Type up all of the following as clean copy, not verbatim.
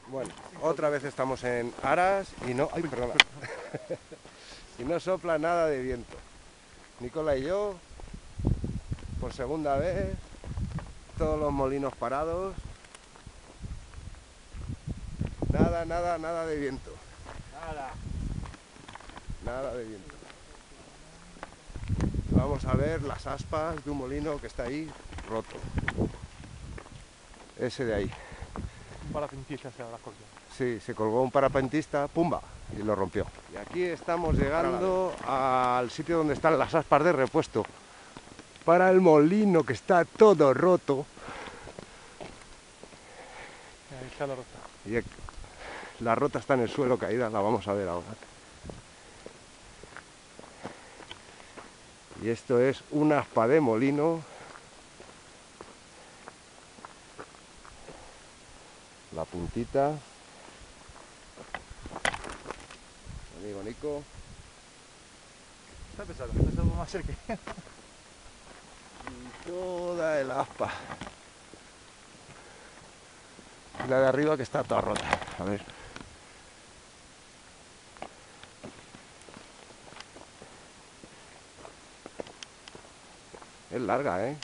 Bueno, otra vez estamos en Aras y no... ¡Ay, perdona! Y no sopla nada de viento. Nicola y yo, por segunda vez, todos los molinos parados. Nada, nada, nada de viento. Nada. Nada de viento. Vamos a ver las aspas de un molino que está ahí roto. Ese de ahí. Un parapentista se habrá colgado. Sí, se colgó un parapentista, ¡pumba! Y lo rompió. Y aquí estamos llegando al sitio donde están las aspas de repuesto para el molino que está todo roto. Ahí está la rota. Y la rota está en el suelo caída, la vamos a ver ahora. Y esto es un aspa de molino. La puntita. Amigo Nico. Está pesado más cerca. Y toda el aspa. Y la de arriba que está toda rota. A ver. Es larga, ¿eh?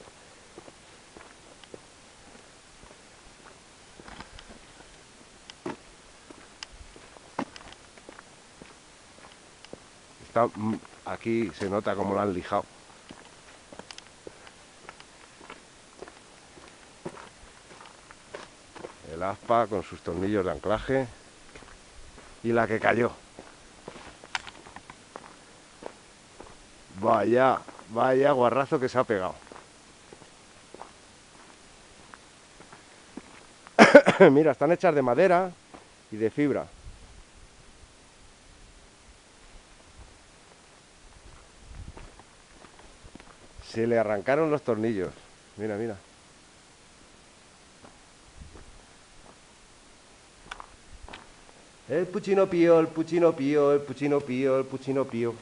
Está, aquí se nota como la han lijado. El aspa con sus tornillos de anclaje. Y la que cayó. Vaya, vaya guarrazo que se ha pegado. Mira, están hechas de madera y de fibra. Se le arrancaron los tornillos. Mira, mira. El puchino pío, el puchino pío, el puchino pío, el puchino pío.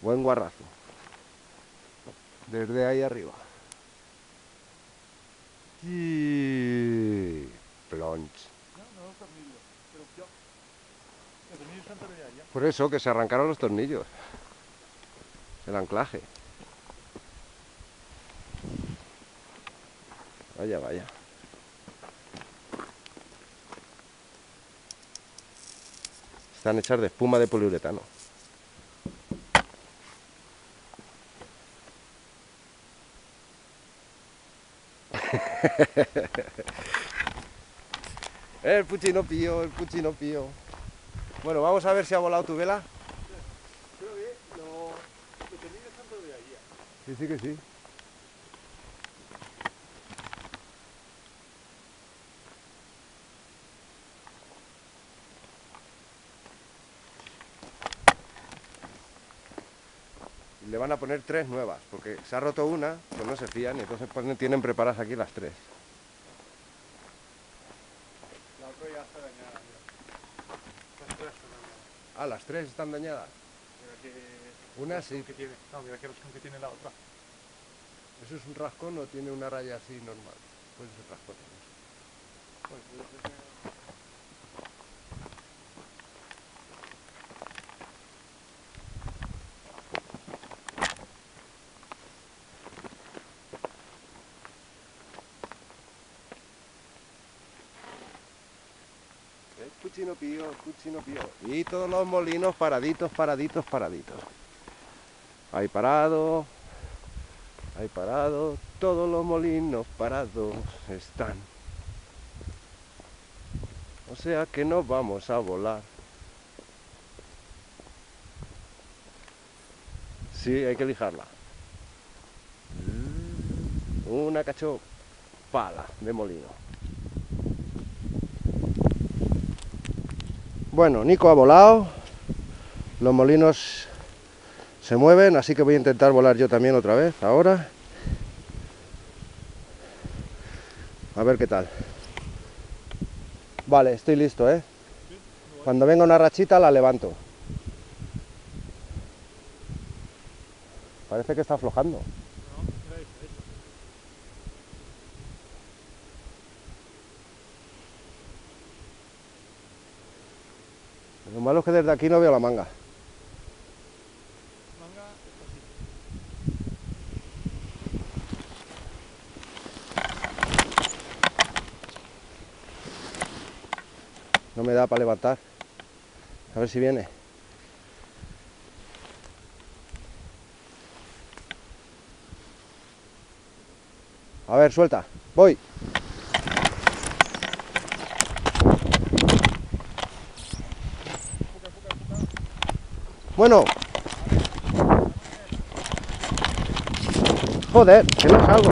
Buen guarrazo. Desde ahí arriba. Y... plonch. No, los tornillos. Pero yo. Los tornillos están todavía allá. Por eso que se arrancaron los tornillos. El anclaje. Vaya, vaya. Están hechas de espuma de poliuretano. El puchino pío, el puchino pío. Bueno, vamos a ver si ha volado tu vela. Creo que los tornillos están todavía allá. Sí, sí que sí. Y le van a poner 3 nuevas, porque se ha roto una, pues no se fían, y entonces tienen preparadas aquí las 3. La otra ya está dañada, mira. Las tres están dañadas. Ah, las 3 están dañadas. Mira que... Una sí. que tiene. No, mira que rascón que tiene la otra. ¿Eso es un rascón o tiene una raya así normal? Pues es un rascón. Pues puede ser que... El puchino pío, el puchino pío. Y todos los molinos paraditos, paraditos, paraditos. Ahí parado. Ahí parado. Todos los molinos parados están. O sea que no vamos a volar. Sí, hay que lijarla. Una cachopala de molino. Bueno, Nico ha volado. Los molinos se mueven, así que voy a intentar volar yo también otra vez, ahora. A ver qué tal. Vale, estoy listo, ¿eh? Cuando venga una rachita la levanto. Parece que está aflojando. No, mira eso. Lo malo es que desde aquí no veo la manga. Manga, No me da para levantar. A ver si viene. A ver, suelta. Voy. Bueno. Joder, que no salgo.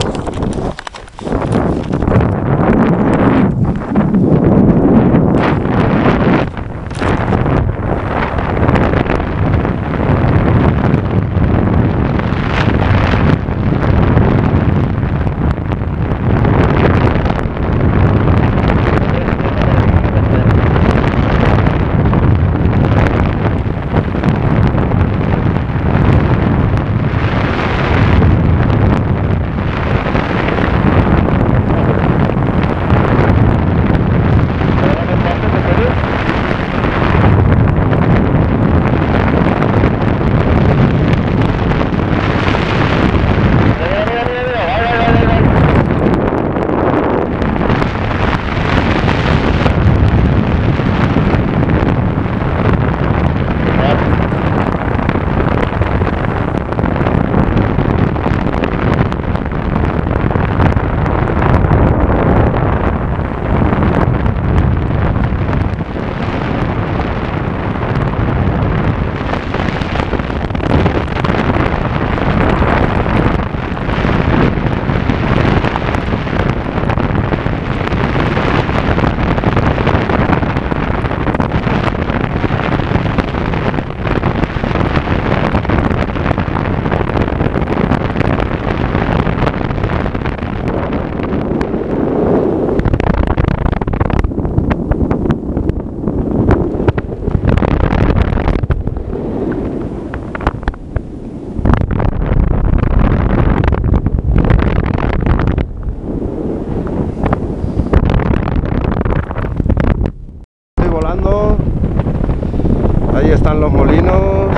Ahí están los molinos.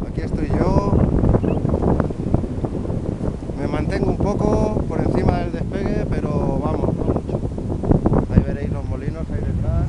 Aquí estoy yo. Me mantengo un poco por encima del despegue, pero vamos, no mucho. Ahí veréis los molinos ahí detrás.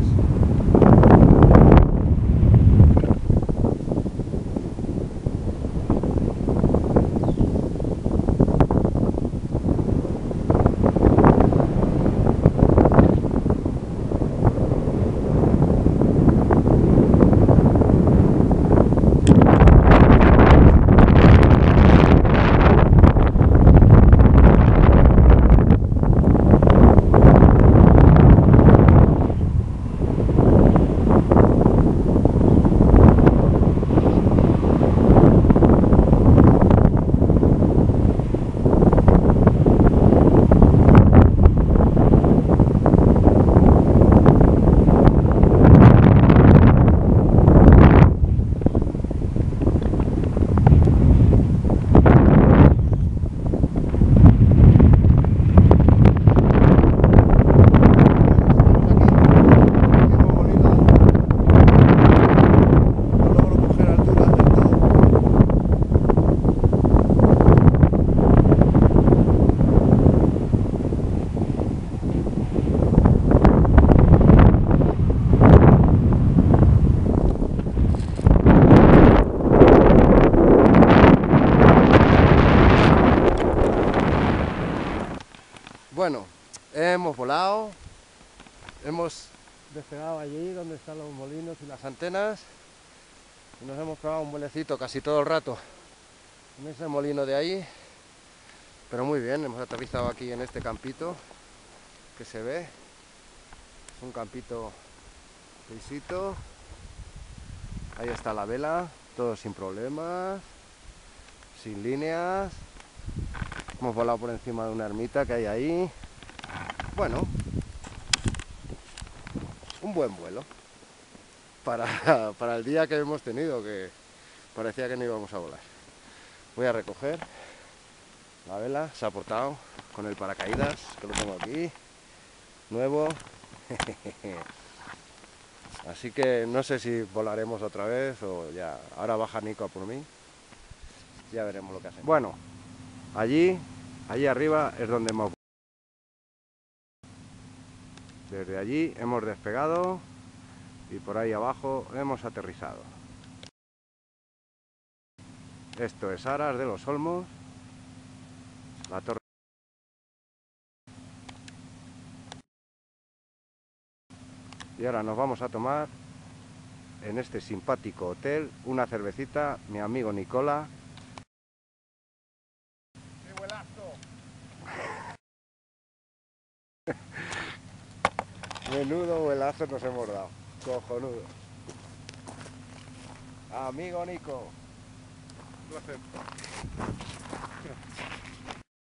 Bueno, hemos volado, hemos despegado allí donde están los molinos y las antenas y nos hemos pegado un vuelecito casi todo el rato en ese molino de ahí, pero muy bien, hemos aterrizado aquí en este campito que se ve, es un campito lisito, ahí está la vela, todo sin problemas, sin líneas. Hemos volado por encima de una ermita que hay ahí. Bueno, un buen vuelo para el día que hemos tenido, que parecía que no íbamos a volar. Voy a recoger la vela, se ha portado con el paracaídas, que lo tengo aquí. nuevo. Así que no sé si volaremos otra vez o ya. Ahora baja Nico a por mí. Ya veremos lo que hacemos. Bueno, allí arriba es donde hemos... Desde allí hemos despegado y por ahí abajo hemos aterrizado. Esto es Aras de los Olmos, la torre. Y ahora nos vamos a tomar en este simpático hotel una cervecita, mi amigo Nicola. ¡Qué vuelazo! Menudo vuelazo nos hemos dado, cojonudo. Amigo Nico. Lo acepto.